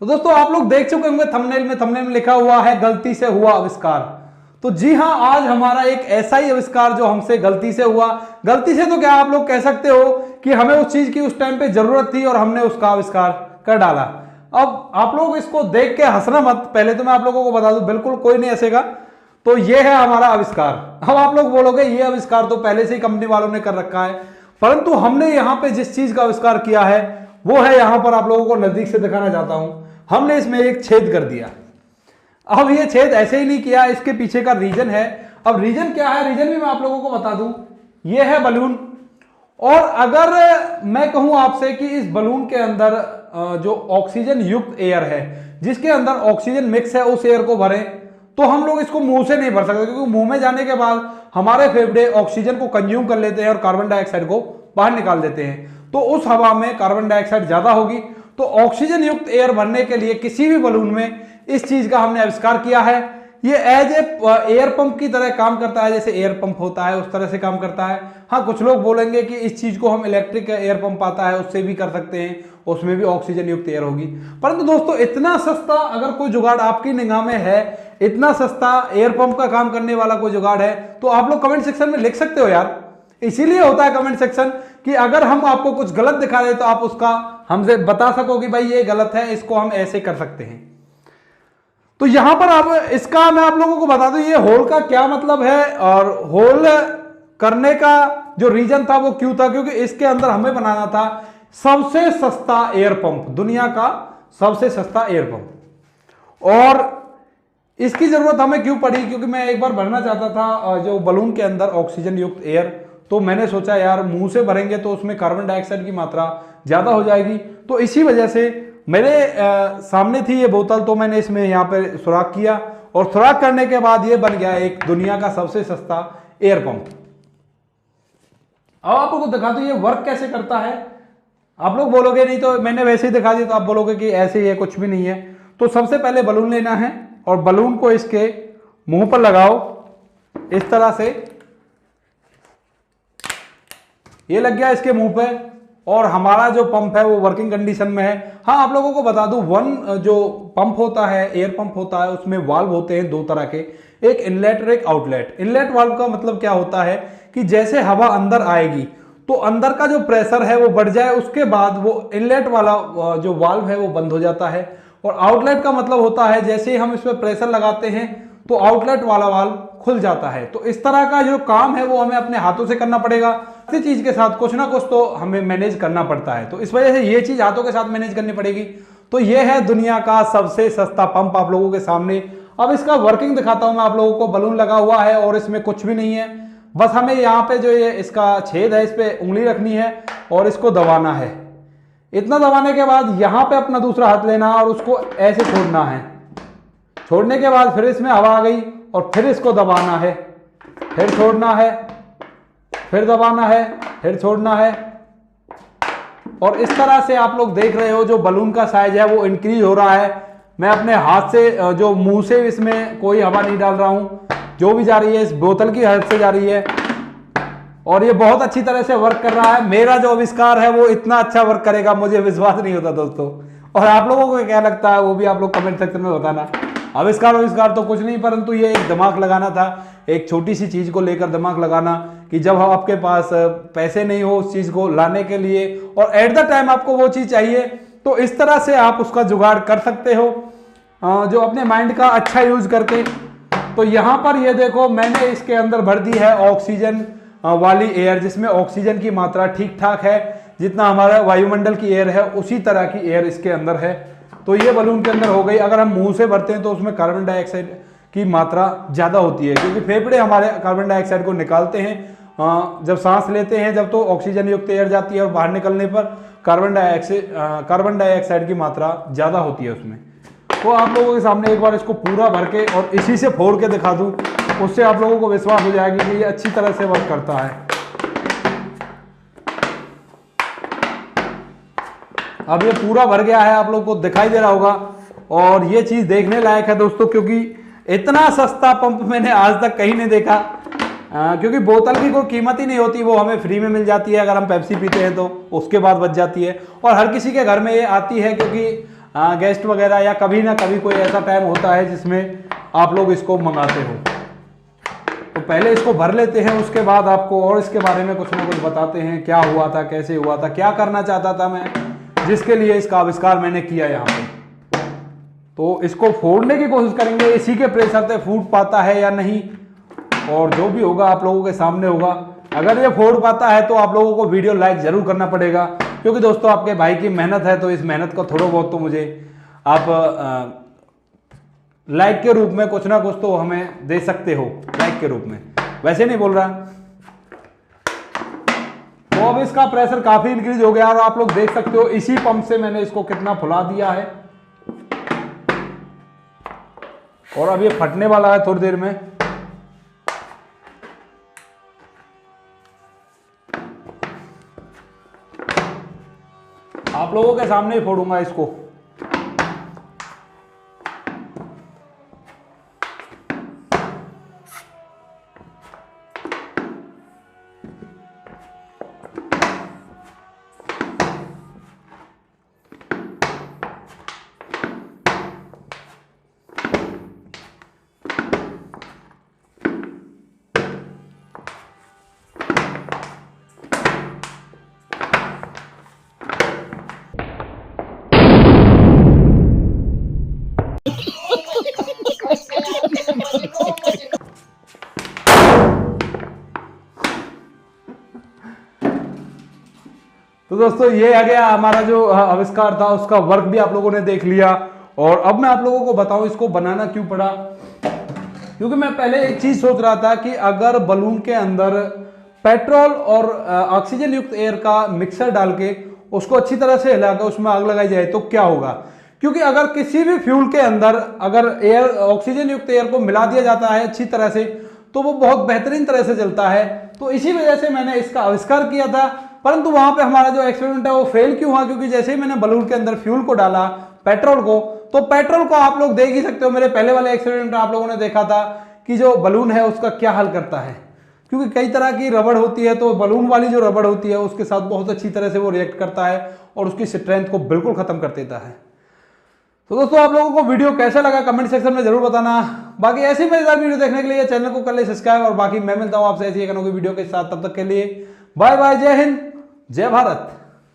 तो दोस्तों आप लोग देख चुके होंगे थंबनेल में लिखा हुआ है गलती से हुआ आविष्कार। तो जी हाँ, आज हमारा एक ऐसा ही आविष्कार जो हमसे गलती से हुआ। गलती से तो क्या आप लोग कह सकते हो कि हमें उस चीज की उस टाइम पे जरूरत थी और हमने उसका आविष्कार कर डाला। अब आप लोग इसको देख के हंसना मत, पहले तो मैं आप लोगों को बता दूं बिल्कुल कोई नहीं हंसेगा। तो ये है हमारा आविष्कार। अब आप लोग बोलोगे ये आविष्कार तो पहले से ही कंपनी वालों ने कर रखा है, परंतु हमने यहाँ पे जिस चीज का आविष्कार किया है वो है, यहां पर आप लोगों को नजदीक से दिखाना चाहता हूं। हमने इसमें एक छेद कर दिया। अब ये छेद ऐसे ही नहीं किया, इसके पीछे का रीजन है। अब रीजन क्या है, रीजन भी मैं आप लोगों को बता दूं। ये है बलून, और अगर मैं कहूं आपसे कि इस बलून के अंदर जो ऑक्सीजन युक्त एयर है, जिसके अंदर ऑक्सीजन मिक्स है, उस एयर को भरें, तो हम लोग इसको मुंह से नहीं भर सकते, क्योंकि मुंह में जाने के बाद हमारे फेफड़े ऑक्सीजन को कंज्यूम कर लेते हैं और कार्बन डाइऑक्साइड को बाहर निकाल देते हैं। तो उस हवा में कार्बन डाइऑक्साइड ज्यादा होगी। तो ऑक्सीजन युक्त एयर भरने के लिए किसी भी बलून में इस चीज का हमने आविष्कार किया है। ये एज ए एयर पंप की तरह काम करता है, जैसे एयर पंप होता है उस तरह से काम करता है। हाँ, कुछ लोग बोलेंगे कि इस चीज को हम इलेक्ट्रिक एयर पंप आता है उससे भी कर सकते हैं, उसमें भी ऑक्सीजन युक्त एयर होगी। परंतु दोस्तों इतना सस्ता अगर कोई जुगाड़ आपकी निगाह में है, इतना सस्ता एयर पंप का काम करने वाला कोई जुगाड़ है, तो आप लोग कमेंट सेक्शन में लिख सकते हो यार। इसीलिए होता है कमेंट सेक्शन कि अगर हम आपको कुछ गलत दिखा रहे तो आप उसका हमसे बता सको कि भाई ये गलत है, इसको हम ऐसे कर सकते हैं। तो यहां पर अब इसका मैं आप लोगों को बता दूं ये होल का क्या मतलब है, और होल करने का जो रीजन था वो क्यों था, क्योंकि इसके अंदर हमें बनाना था सबसे सस्ता एयर पंप, दुनिया का सबसे सस्ता एयर पंप। और इसकी जरूरत हमें क्यों पड़ी, क्योंकि मैं एक बार भरना चाहता था जो बलून के अंदर ऑक्सीजन युक्त एयर। तो मैंने सोचा यार मुंह से भरेंगे तो उसमें कार्बन डाइऑक्साइड की मात्रा ज्यादा हो जाएगी, तो इसी वजह से मेरे सामने थी ये बोतल, तो मैंने इसमें यहाँ पे सुराख किया, और सुराख करने के बाद ये बन गया एक दुनिया का सबसे सस्ता एयर पंप। अब आपको दिखा दो ये वर्क कैसे करता है। आप लोग बोलोगे नहीं तो मैंने वैसे ही दिखा दिया, तो आप बोलोगे कि ऐसे ही है, कुछ भी नहीं है। तो सबसे पहले बलून लेना है और बलून को इसके मुंह पर लगाओ इस तरह से। ये लग गया इसके मुंह पे, और हमारा जो पंप है वो वर्किंग कंडीशन में है। हाँ, आप लोगों को बता दूं जो पंप होता है, एयर पंप होता है, उसमें वाल्व होते हैं दो तरह के, एक इनलेट और एक आउटलेट। इनलेट वाल्व का मतलब क्या होता है कि जैसे हवा अंदर आएगी तो अंदर का जो प्रेशर है वो बढ़ जाए, उसके बाद वो इनलेट वाला जो वाल्व है वो बंद हो जाता है। और आउटलेट का मतलब होता है जैसे ही हम इसमें प्रेशर लगाते हैं तो आउटलेट वाला वाल्व खुल जाता है। तो इस तरह का जो काम है वो हमें अपने हाथों से करना पड़ेगा। इसी चीज के साथ कुछ ना कुछ तो हमें मैनेज करना पड़ता है, तो इस वजह से ये चीज हाथों के साथ मैनेज करनी पड़ेगी। तो ये है दुनिया का सबसे सस्ता पंप आप लोगों के सामने। अब इसका वर्किंग दिखाता हूं मैं आप लोगों को। बलून लगा हुआ है और इसमें कुछ भी नहीं है, बस हमें यहाँ पे जो ये इसका छेद है इस पे उंगली रखनी है और इसको दबाना है। इतना दबाने के बाद यहाँ पे अपना दूसरा हाथ लेना है और उसको ऐसे छोड़ना है। छोड़ने के बाद फिर इसमें हवा आ गई और फिर इसको दबाना है, फिर छोड़ना है, फिर दबाना है, फिर छोड़ना है। और इस तरह से आप लोग देख रहे हो जो बलून का साइज है वो इंक्रीज हो रहा है। मैं अपने हाथ से जो मुंह से इसमें कोई हवा नहीं डाल रहा हूं, जो भी जा रही है इस बोतल की हेल्प से जा रही है, और ये बहुत अच्छी तरह से वर्क कर रहा है। मेरा जो आविष्कार है वो इतना अच्छा वर्क करेगा मुझे विश्वास नहीं होता दोस्तों। और आप लोगों को क्या लगता है वो भी आप लोग कमेंट सेक्शन में बताना। आविष्कार तो कुछ नहीं, परंतु ये एक दिमाग लगाना था, एक छोटी सी चीज को लेकर दिमाग लगाना कि जब आपके पास पैसे नहीं हो उस चीज को लाने के लिए और एट द टाइम आपको वो चीज चाहिए, तो इस तरह से आप उसका जुगाड़ कर सकते हो जो अपने माइंड का अच्छा यूज करके। तो यहां पर ये देखो मैंने इसके अंदर भर दी है ऑक्सीजन वाली एयर, जिसमें ऑक्सीजन की मात्रा ठीक ठाक है, जितना हमारा वायुमंडल की एयर है उसी तरह की एयर इसके अंदर है। तो ये बलून के अंदर हो गई। अगर हम मुंह से भरते हैं तो उसमें कार्बन डाइऑक्साइड की मात्रा ज्यादा होती है, क्योंकि फेफड़े हमारे कार्बन डाइऑक्साइड को निकालते हैं जब सांस लेते हैं, जब तो ऑक्सीजन युक्त एयर जाती है और बाहर निकलने पर कार्बन डाइऑक्साइड की मात्रा ज्यादा होती है उसमें। तो आप लोगों के सामने एक बार इसको पूरा भर के और इसी से फोड़ के दिखा दूं, उससे आप लोगों को विश्वास हो जाएगी कि ये अच्छी तरह से वर्क करता है। अब ये पूरा भर गया है, आप लोग को दिखाई दे रहा होगा, और ये चीज देखने लायक है दोस्तों, क्योंकि इतना सस्ता पंप मैंने आज तक कहीं नहीं देखा। क्योंकि बोतल की कोई कीमत ही नहीं होती, वो हमें फ्री में मिल जाती है। अगर हम पेप्सी पीते हैं तो उसके बाद बच जाती है, और हर किसी के घर में ये आती है, क्योंकि गेस्ट वगैरह या कभी ना कभी कोई ऐसा टाइम होता है जिसमें आप लोग इसको मंगाते हो। तो पहले इसको भर लेते हैं, उसके बाद आपको और इसके बारे में कुछ ना कुछ बताते हैं, क्या हुआ था, कैसे हुआ था, क्या करना चाहता था मैं, जिसके लिए इसका आविष्कार मैंने किया यहाँ पे। तो इसको फोड़ने की कोशिश करेंगे, इसी के प्रेशर से फूट पाता है या नहीं, और जो भी होगा आप लोगों के सामने होगा। अगर ये फोड़ पाता है तो आप लोगों को वीडियो लाइक जरूर करना पड़ेगा, क्योंकि दोस्तों आपके भाई की मेहनत है, तो इस मेहनत को थोड़ा बहुत तो मुझे आप लाइक के रूप में कुछ ना कुछ तो हमें दे सकते हो, लाइक के रूप में, वैसे नहीं बोल रहा। तो अब इसका प्रेशर काफी इंक्रीज हो गया और आप लोग देख सकते हो इसी पंप से मैंने इसको कितना फुला दिया है, और अब ये फटने वाला है थोड़ी देर में। आप लोगों के सामने ही फोड़ूंगा इसको। तो दोस्तों ये आ गया हमारा जो आविष्कार था, उसका वर्क भी आप लोगों ने देख लिया। और अब मैं आप लोगों को बताऊं इसको बनाना क्यों पड़ा, क्योंकि मैं पहले एक चीज सोच रहा था कि अगर बलून के अंदर पेट्रोल और ऑक्सीजन युक्त एयर का मिक्सर डाल के उसको अच्छी तरह से हिलाकर उसमें आग लगाई जाए तो क्या होगा। क्योंकि अगर किसी भी फ्यूल के अंदर अगर एयर ऑक्सीजन युक्त एयर को मिला दिया जाता है अच्छी तरह से, तो वो बहुत बेहतरीन तरह से चलता है। तो इसी वजह से मैंने इसका आविष्कार किया था। परंतु वहां पे हमारा जो एक्सपेरिमेंट है वो फेल क्यों हुआ, क्योंकि जैसे ही मैंने बलून के अंदर फ्यूल को डाला, पेट्रोल को, तो पेट्रोल को आप लोग देख ही सकते हो, मेरे पहले वाले एक्सपेरिमेंट में आप लोगों ने देखा था कि जो बलून है उसका क्या हाल करता है। क्योंकि कई तरह की रबड़ होती है, तो बलून वाली जो रबड़ होती है उसके साथ बहुत अच्छी तरह से वो रिएक्ट करता है और उसकी स्ट्रेंथ को बिल्कुल खत्म कर देता है। तो दोस्तों आप लोगों को वीडियो कैसा लगा कमेंट सेक्शन में जरूर बताना। बाकी ऐसी मजेदार वीडियो देखने के लिए चैनल को कर ले सब्सक्राइब, और बाकी मैं मिलता हूं आपसे ऐसी एक वीडियो के साथ। तब तक के लिए बाय बाय, जय हिंद, जय भारत।